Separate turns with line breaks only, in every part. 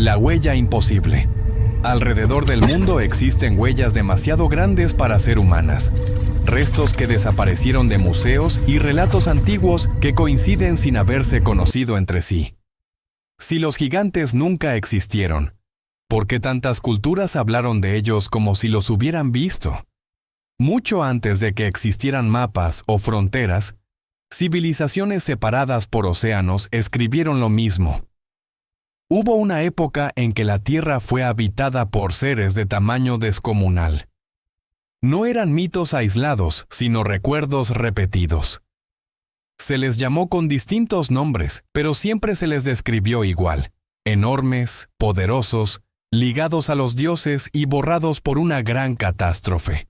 La huella imposible. Alrededor del mundo existen huellas demasiado grandes para ser humanas. Restos que desaparecieron de museos y relatos antiguos que coinciden sin haberse conocido entre sí. Si los gigantes nunca existieron, ¿por qué tantas culturas hablaron de ellos como si los hubieran visto? Mucho antes de que existieran mapas o fronteras, civilizaciones separadas por océanos escribieron lo mismo. Hubo una época en que la Tierra fue habitada por seres de tamaño descomunal. No eran mitos aislados, sino recuerdos repetidos. Se les llamó con distintos nombres, pero siempre se les describió igual: enormes, poderosos, ligados a los dioses y borrados por una gran catástrofe.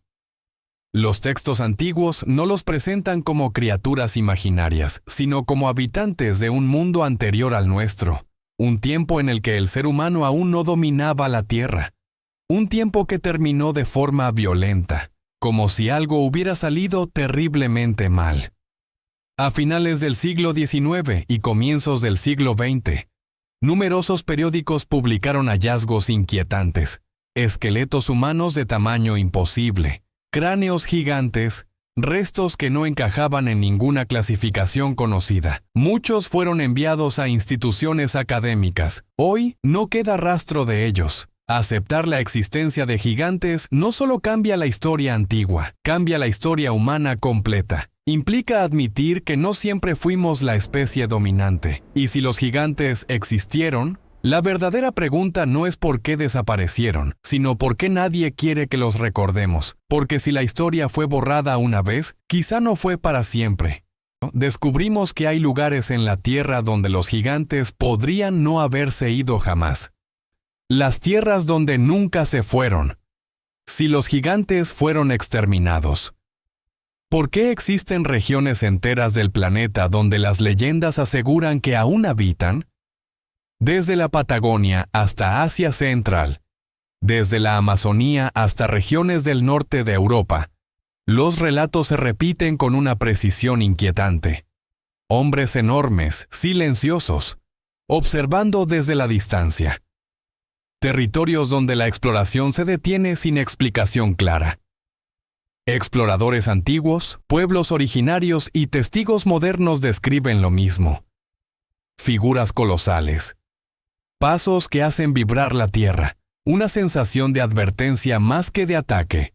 Los textos antiguos no los presentan como criaturas imaginarias, sino como habitantes de un mundo anterior al nuestro. Un tiempo en el que el ser humano aún no dominaba la Tierra. Un tiempo que terminó de forma violenta, como si algo hubiera salido terriblemente mal. A finales del siglo XIX y comienzos del siglo XX, numerosos periódicos publicaron hallazgos inquietantes: esqueletos humanos de tamaño imposible, cráneos gigantes, restos que no encajaban en ninguna clasificación conocida. Muchos fueron enviados a instituciones académicas. Hoy no queda rastro de ellos. Aceptar la existencia de gigantes no solo cambia la historia antigua, cambia la historia humana completa. Implica admitir que no siempre fuimos la especie dominante. Y si los gigantes existieron, la verdadera pregunta no es por qué desaparecieron, sino por qué nadie quiere que los recordemos. Porque si la historia fue borrada una vez, quizá no fue para siempre. Descubrimos que hay lugares en la Tierra donde los gigantes podrían no haberse ido jamás. Las tierras donde nunca se fueron. Si los gigantes fueron exterminados, ¿por qué existen regiones enteras del planeta donde las leyendas aseguran que aún habitan? Desde la Patagonia hasta Asia Central, desde la Amazonía hasta regiones del norte de Europa, los relatos se repiten con una precisión inquietante. Hombres enormes, silenciosos, observando desde la distancia. Territorios donde la exploración se detiene sin explicación clara. Exploradores antiguos, pueblos originarios y testigos modernos describen lo mismo. Figuras colosales. Pasos que hacen vibrar la tierra, una sensación de advertencia más que de ataque.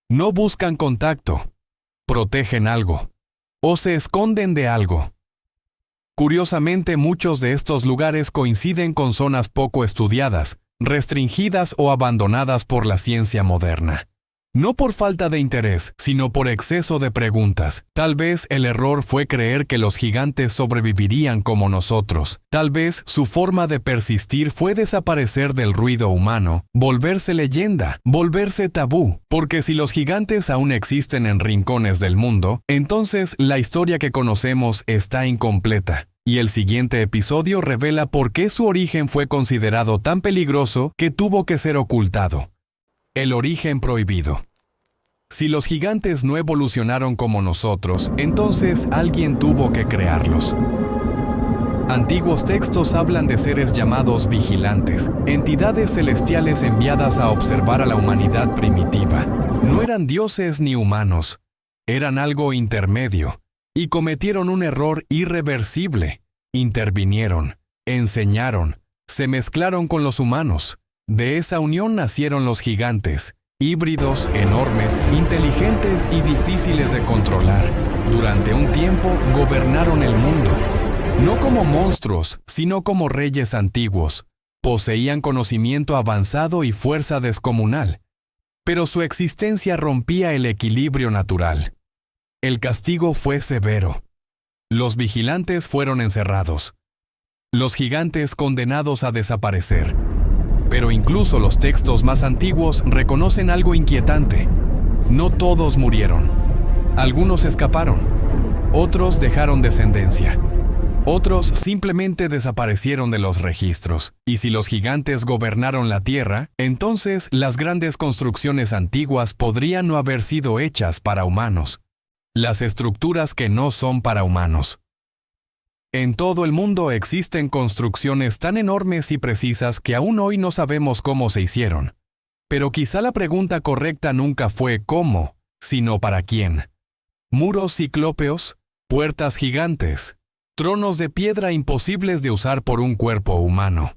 No buscan contacto, protegen algo, o se esconden de algo. Curiosamente, muchos de estos lugares coinciden con zonas poco estudiadas, restringidas o abandonadas por la ciencia moderna. No por falta de interés, sino por exceso de preguntas. Tal vez el error fue creer que los gigantes sobrevivirían como nosotros. Tal vez su forma de persistir fue desaparecer del ruido humano, volverse leyenda, volverse tabú. Porque si los gigantes aún existen en rincones del mundo, entonces la historia que conocemos está incompleta. Y el siguiente episodio revela por qué su origen fue considerado tan peligroso que tuvo que ser ocultado. El origen prohibido. Si los gigantes no evolucionaron como nosotros, entonces alguien tuvo que crearlos. Antiguos textos hablan de seres llamados vigilantes, entidades celestiales enviadas a observar a la humanidad primitiva. No eran dioses ni humanos, eran algo intermedio, y cometieron un error irreversible. Intervinieron, enseñaron, se mezclaron con los humanos. De esa unión nacieron los gigantes, híbridos, enormes, inteligentes y difíciles de controlar. Durante un tiempo gobernaron el mundo. No como monstruos, sino como reyes antiguos. Poseían conocimiento avanzado y fuerza descomunal. Pero su existencia rompía el equilibrio natural. El castigo fue severo. Los vigilantes fueron encerrados. Los gigantes condenados a desaparecer. Pero incluso los textos más antiguos reconocen algo inquietante. No todos murieron. Algunos escaparon. Otros dejaron descendencia. Otros simplemente desaparecieron de los registros. Y si los gigantes gobernaron la Tierra, entonces las grandes construcciones antiguas podrían no haber sido hechas para humanos. Las estructuras que no son para humanos. En todo el mundo existen construcciones tan enormes y precisas que aún hoy no sabemos cómo se hicieron. Pero quizá la pregunta correcta nunca fue cómo, sino para quién. Muros ciclópeos, puertas gigantes, tronos de piedra imposibles de usar por un cuerpo humano.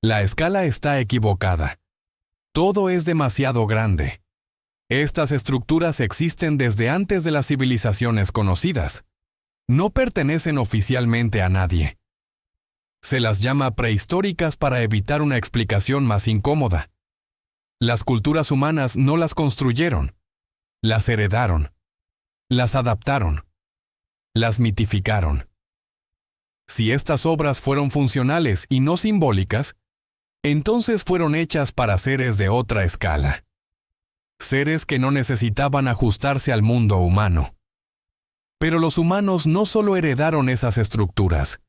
La escala está equivocada. Todo es demasiado grande. Estas estructuras existen desde antes de las civilizaciones conocidas. No pertenecen oficialmente a nadie. Se las llama prehistóricas para evitar una explicación más incómoda. Las culturas humanas no las construyeron, las heredaron, las adaptaron, las mitificaron. Si estas obras fueron funcionales y no simbólicas, entonces fueron hechas para seres de otra escala. Seres que no necesitaban ajustarse al mundo humano. Pero los humanos no solo heredaron esas estructuras,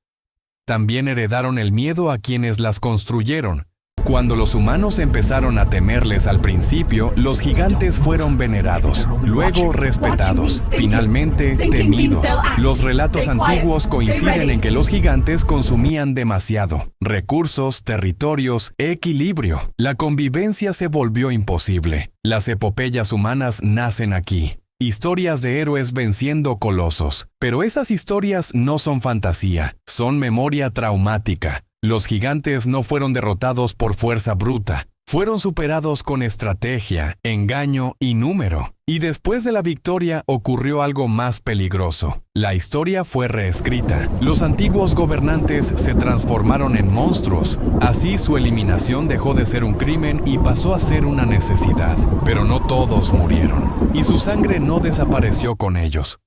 también heredaron el miedo a quienes las construyeron. Cuando los humanos empezaron a temerles al principio, los gigantes fueron venerados, luego respetados, finalmente temidos. Los relatos antiguos coinciden en que los gigantes consumían demasiado: recursos, territorios, equilibrio. La convivencia se volvió imposible. Las epopeyas humanas nacen aquí. Historias de héroes venciendo colosos. Pero esas historias no son fantasía, son memoria traumática. Los gigantes no fueron derrotados por fuerza bruta, fueron superados con estrategia, engaño y número. Y después de la victoria ocurrió algo más peligroso. La historia fue reescrita. Los antiguos gobernantes se transformaron en monstruos. Así su eliminación dejó de ser un crimen y pasó a ser una necesidad. Pero no todos murieron, y su sangre no desapareció con ellos.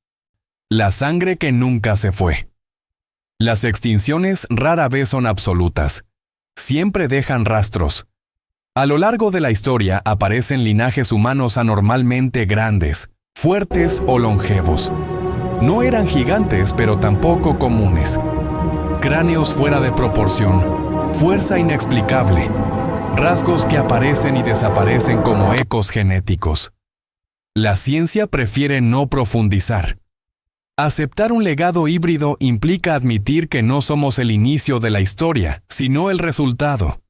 La sangre que nunca se fue. Las extinciones rara vez son absolutas. Siempre dejan rastros. A lo largo de la historia aparecen linajes humanos anormalmente grandes, fuertes o longevos. No eran gigantes, pero tampoco comunes. Cráneos fuera de proporción, fuerza inexplicable, rasgos que aparecen y desaparecen como ecos genéticos. La ciencia prefiere no profundizar. Aceptar un legado híbrido implica admitir que no somos el inicio de la historia, sino el resultado.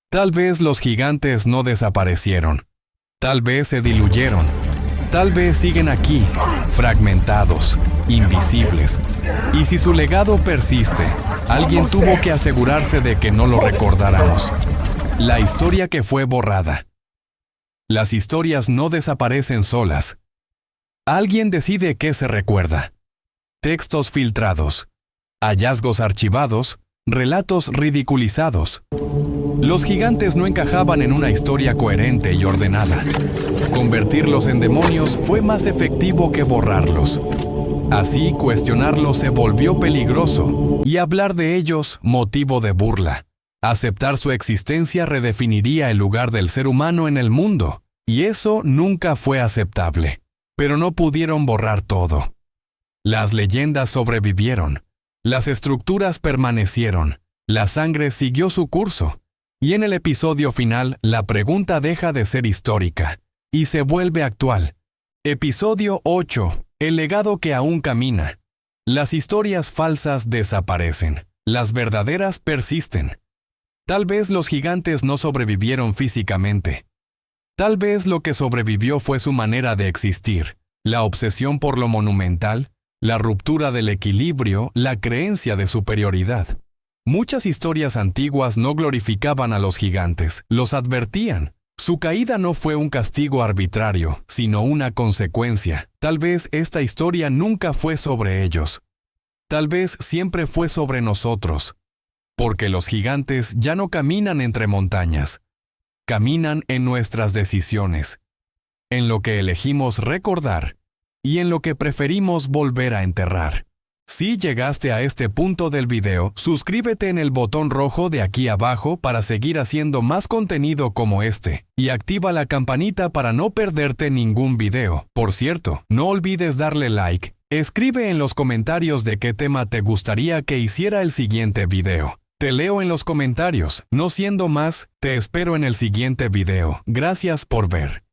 Tal vez los gigantes no desaparecieron. Tal vez se diluyeron. Tal vez siguen aquí, fragmentados, invisibles. Y si su legado persiste, alguien tuvo que asegurarse de que no lo recordáramos. La historia que fue borrada. Las historias no desaparecen solas. Alguien decide qué se recuerda. Textos filtrados, hallazgos archivados, relatos ridiculizados. Los gigantes no encajaban en una historia coherente y ordenada. Convertirlos en demonios fue más efectivo que borrarlos. Así, cuestionarlos se volvió peligroso y hablar de ellos motivo de burla. Aceptar su existencia redefiniría el lugar del ser humano en el mundo, y eso nunca fue aceptable. Pero no pudieron borrar todo. Las leyendas sobrevivieron, las estructuras permanecieron, la sangre siguió su curso, y en el episodio final la pregunta deja de ser histórica y se vuelve actual. Episodio 8. El legado que aún camina. Las historias falsas desaparecen, las verdaderas persisten. Tal vez los gigantes no sobrevivieron físicamente. Tal vez lo que sobrevivió fue su manera de existir, la obsesión por lo monumental, la ruptura del equilibrio, la creencia de superioridad. Muchas historias antiguas no glorificaban a los gigantes, los advertían. Su caída no fue un castigo arbitrario, sino una consecuencia. Tal vez esta historia nunca fue sobre ellos. Tal vez siempre fue sobre nosotros. Porque los gigantes ya no caminan entre montañas. Caminan en nuestras decisiones, en lo que elegimos recordar y en lo que preferimos volver a enterrar. Si llegaste a este punto del video, suscríbete en el botón rojo de aquí abajo para seguir haciendo más contenido como este, y activa la campanita para no perderte ningún video. Por cierto, no olvides darle like. Escribe en los comentarios de qué tema te gustaría que hiciera el siguiente video. Te leo en los comentarios. No siendo más, te espero en el siguiente video. Gracias por ver.